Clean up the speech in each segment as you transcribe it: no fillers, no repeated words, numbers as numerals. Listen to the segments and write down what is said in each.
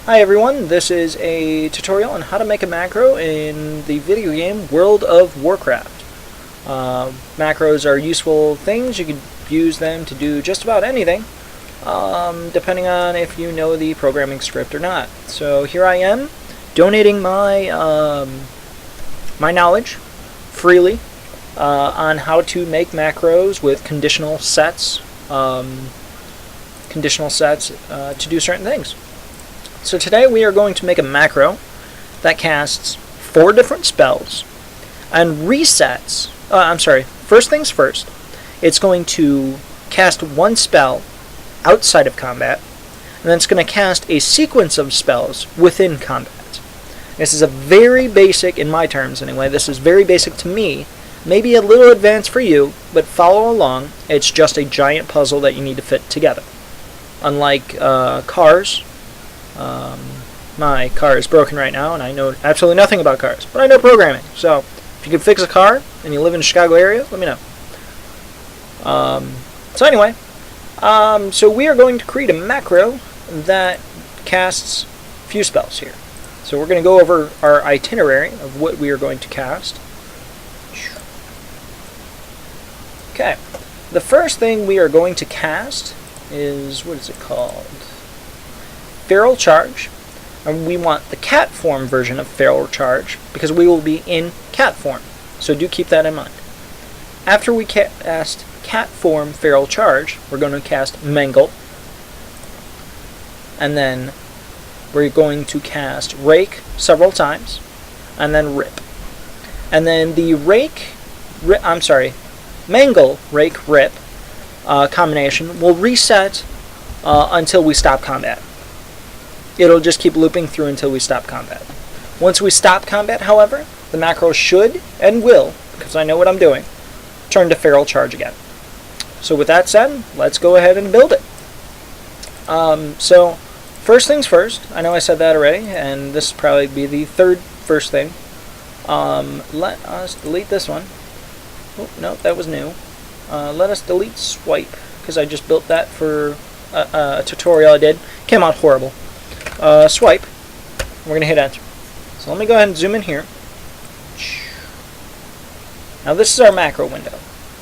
Hi everyone, this is a tutorial on how to make a macro in the video game World of Warcraft. Macros are useful things. You can use them to do just about anything, depending on if you know the programming script or not. So here I am, donating my my knowledge freely on how to make macros with conditional sets to do certain things. So today we are going to make a macro that casts 4 different spells and resets. First things first, it's going to cast 1 spell outside of combat, and then it's going to cast a sequence of spells within combat. This is a very basic, in my terms anyway, this is very basic to me, maybe a little advanced for you, but follow along. It's just a giant puzzle that you need to fit together. Unlike cars, my car is broken right now, and I know absolutely nothing about cars, but I know programming. So if you can fix a car and you live in the Chicago area, let me know. So we are going to create a macro that casts a few spells here. So we're going to go over our itinerary of what we are going to cast. Okay, the first thing we are going to cast is, what is it called? Feral Charge, and we want the cat form version of Feral Charge because we will be in cat form, so do keep that in mind. After we cast cat form Feral Charge, we're going to cast Mangle, and then we're going to cast Rake several times, and then Rip. And then the Mangle, Rake, Rip combination will reset until we stop combat. It'll just keep looping through until we stop combat. Once we stop combat, however, the macro should, and will, because I know what I'm doing, turn to Feral Charge again. So with that said, let's go ahead and build it. So first things first, I know I said that already, and this will probably be the first thing. Let us delete this one. Oh, no, that was new. Let us delete Swipe, because I just built that for a tutorial I did. Came out horrible. Swipe. We're going to hit enter. So let me go ahead and zoom in here. Now this is our macro window.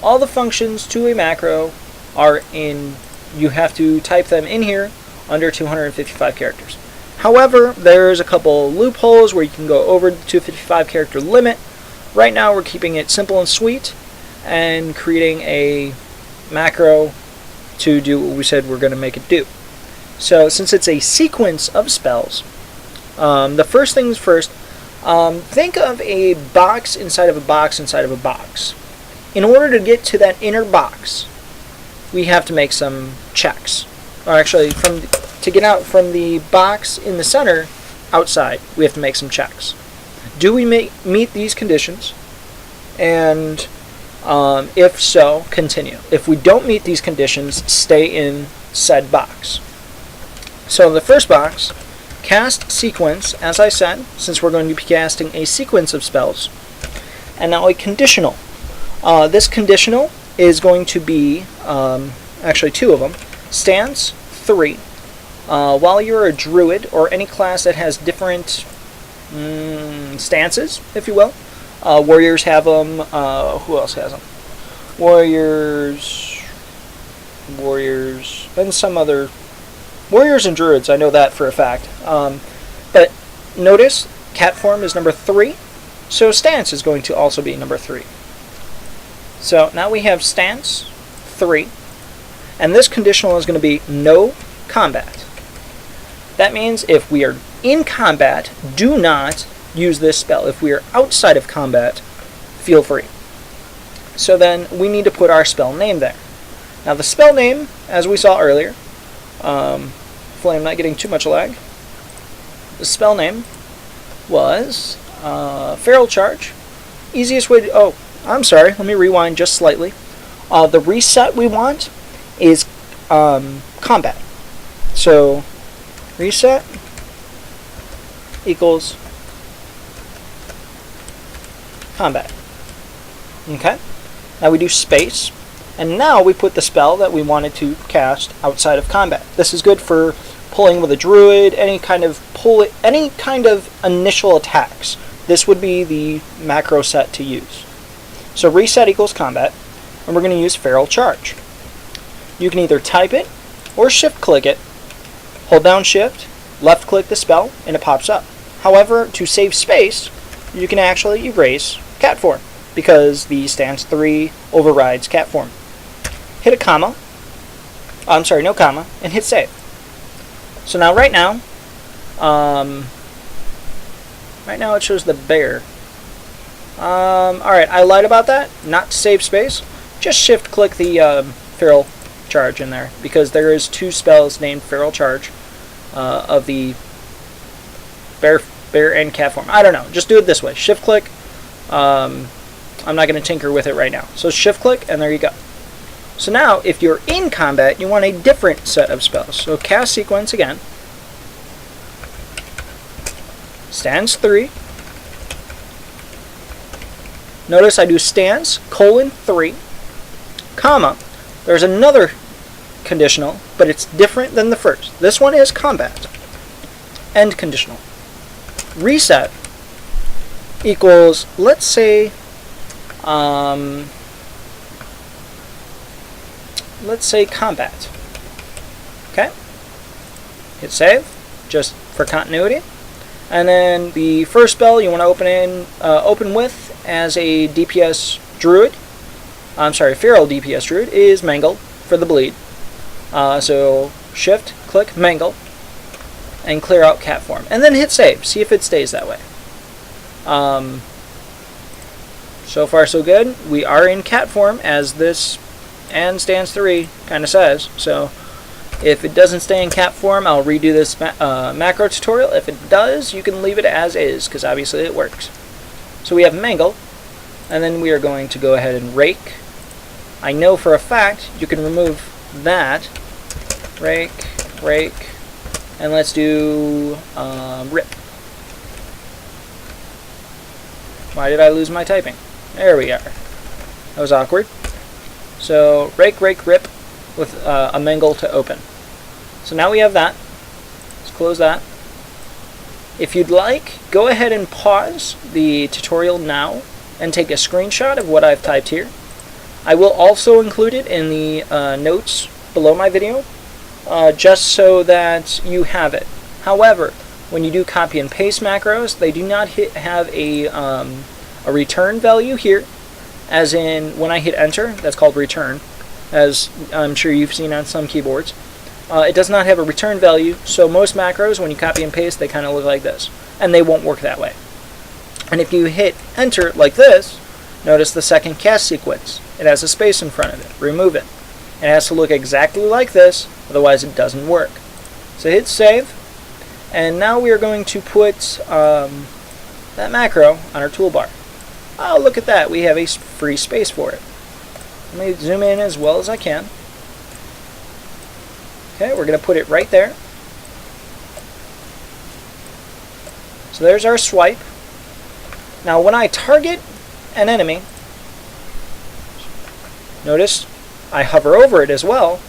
All the functions to a macro are in, you have to type them in here under 255 characters. However, there's a couple loopholes where you can go over the 255 character limit. Right now we're keeping it simple and sweet and creating a macro to do what we said we're going to make it do. So since it's a sequence of spells, the first things first, think of a box inside of a box inside of a box. In order to get to that inner box, we have to make some checks. Or actually, to get out from the box in the center outside, we have to make some checks. Do we meet these conditions? And if so, continue. If we don't meet these conditions, stay in said box. So in the first box, cast sequence, as I said, since we're going to be casting a sequence of spells. And now a conditional. This conditional is going to be, actually 2 of them, stance 3. While you're a druid, or any class that has different stances, if you will, warriors have them, who else has them? Warriors, and some other... Warriors and druids, I know that for a fact. But notice, cat form is number 3, so stance is going to also be number 3. So now we have stance 3, and this conditional is going to be no combat. That means if we are in combat, do not use this spell. If we are outside of combat, feel free. So then we need to put our spell name there. Now the spell name, as we saw earlier, hopefully I'm not getting too much lag. The spell name was Feral Charge. Easiest way to... Oh, I'm sorry. Let me rewind just slightly. The reset we want is combat. So reset equals combat. Okay. Now we do space, and now we put the spell that we wanted to cast outside of combat. This is good for pulling with a druid, any kind of initial attacks, this would be the macro set to use. So reset equals combat, and we're going to use feral charge. You can either type it or shift click it, hold down shift, left click the spell, and it pops up. However, to save space, you can actually erase cat form, because the stance 3 overrides cat form. Hit a comma, no comma, and hit save. So now right now it shows the bear. Alright, I lied about that, not to save space. Just shift click the feral charge in there, because there is 2 spells named feral charge of the bear and cat form. I don't know, just do it this way, shift click. I'm not going to tinker with it right now. So shift click, and there you go. So now, if you're in combat, you want a different set of spells. So cast sequence again. Stance 3. Notice I do stance, :3, comma. There's another conditional, but it's different than the first. This one is combat. End conditional. Reset equals, let's say combat. Okay? Hit save, just for continuity. And then the first spell you want to open with as a DPS druid, feral DPS druid, is Mangle for the bleed. So shift, click, Mangle, and clear out cat form. And then hit save, see if it stays that way. So far so good. We are in cat form, as this and stance 3 kind of says. So if it doesn't stay in cat form, I'll redo this macro tutorial. If it does, you can leave it as is, because obviously it works. So we have Mangle, and then we are going to go ahead and Rake. I know for a fact you can remove that. Rake, and let's do Rip. Why did I lose my typing? There we are. That was awkward. So Rake, Rip with a Mangle to open. So now we have that. Let's close that. If you'd like, go ahead and pause the tutorial now and take a screenshot of what I've typed here. I will also include it in the notes below my video, just so that you have it. However, when you do copy and paste macros, they do not have a return value here, as in when I hit enter, that's called return, as I'm sure you've seen on some keyboards. It does not have a return value, so most macros, when you copy and paste, they kind of look like this, and they won't work that way. And if you hit enter like this, notice the second cast sequence. It has a space in front of it. Remove it. It has to look exactly like this, otherwise it doesn't work. So hit save, and now we are going to put that macro on our toolbar. Oh, look at that, we have a free space for it. Let me zoom in as well as I can. Okay, we're going to put it right there. So there's our swipe. Now when I target an enemy, notice I hover over it as well,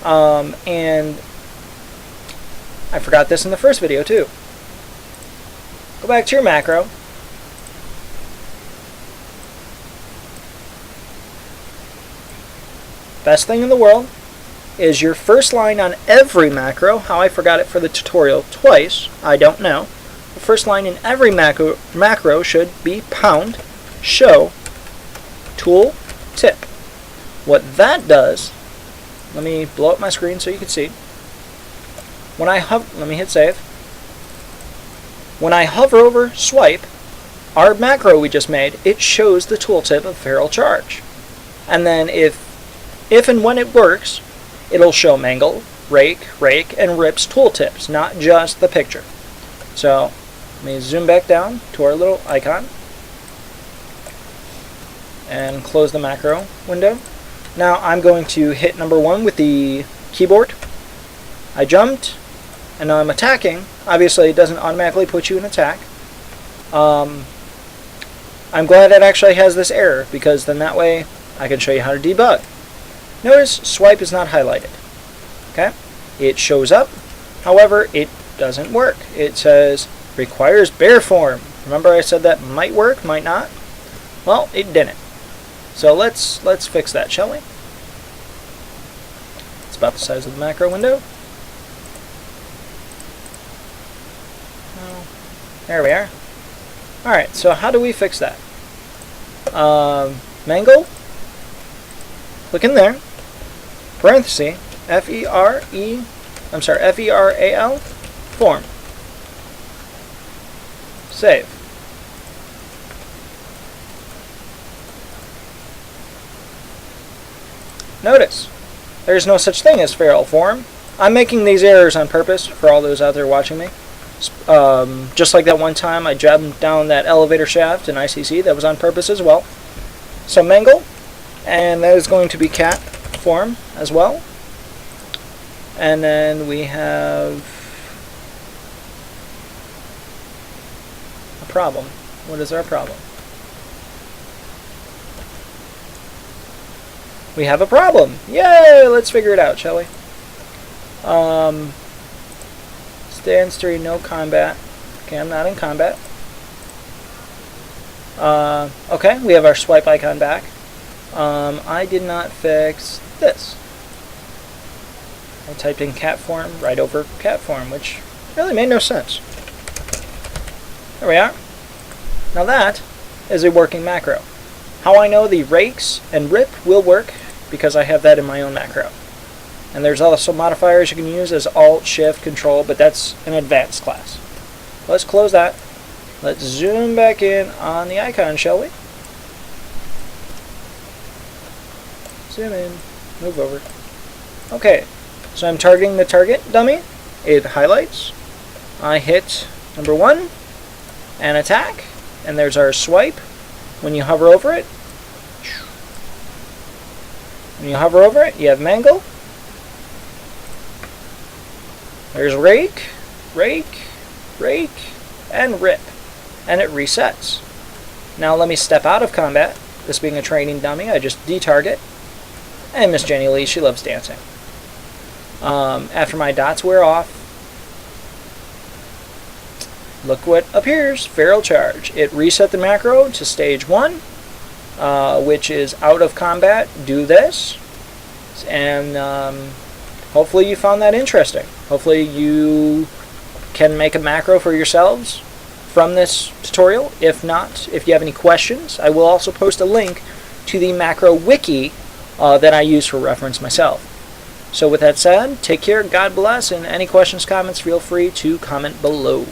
and I forgot this in the first video too. Go back to your macro. Best thing in the world is your first line on every macro. How I forgot it for the tutorial twice, I don't know. The first line in every macro should be pound show tool tip. What that does, let me blow up my screen so you can see. When I let me hit save. When I hover over swipe, our macro we just made, it shows the tooltip of feral charge. And then if and when it works, it'll show Mangle, Rake, and Rip's tooltips, not just the picture. So let me zoom back down to our little icon and close the macro window. Now I'm going to hit number 1 with the keyboard. I jumped, and now I'm attacking. Obviously it doesn't automatically put you in attack. I'm glad it actually has this error, because then that way I can show you how to debug. Notice swipe is not highlighted. Okay? It shows up, However, it doesn't work. It says requires bear form. Remember I said that might work, might not? Well, it didn't. So let's fix that, shall we? It's about the size of the macro window. There we are. Alright, so how do we fix that? Mangle. Click in there. Parenthesis. Feral. Form. Save. Notice, there's no such thing as feral form. I'm making these errors on purpose for all those out there watching me. Just like that one time I jumped down that elevator shaft in ICC, that was on purpose as well. So Mangle, and that is going to be cat form as well. And then we have a problem. What is our problem? We have a problem. Yay! Let's figure it out, shall we? Stand straight, no combat. Okay, I'm not in combat. Okay, we have our swipe icon back. I did not fix this. I typed in cat form right over cat form, which really made no sense. There we are. Now that is a working macro. How I know the rakes and rip will work, because I have that in my own macro. And there's also modifiers you can use as Alt, Shift, Control, but that's an advanced class. Let's close that. Let's zoom back in on the icon, shall we? Zoom in, move over. Okay, so I'm targeting the target dummy. It highlights. I hit number 1 and attack, and there's our swipe. When you hover over it, you have Mangle. There's Rake, and Rip. And it resets. Now let me step out of combat. This being a training dummy, I just detarget. And Miss Jenny Lee, she loves dancing. After my dots wear off, look what appears. Feral Charge. It reset the macro to stage 1. Which is out of combat. Do this, and hopefully you found that interesting. Hopefully you can make a macro for yourselves from this tutorial. If not, if you have any questions, I will also post a link to the macro wiki that I use for reference myself. So with that said, take care, God bless, and any questions, comments, feel free to comment below.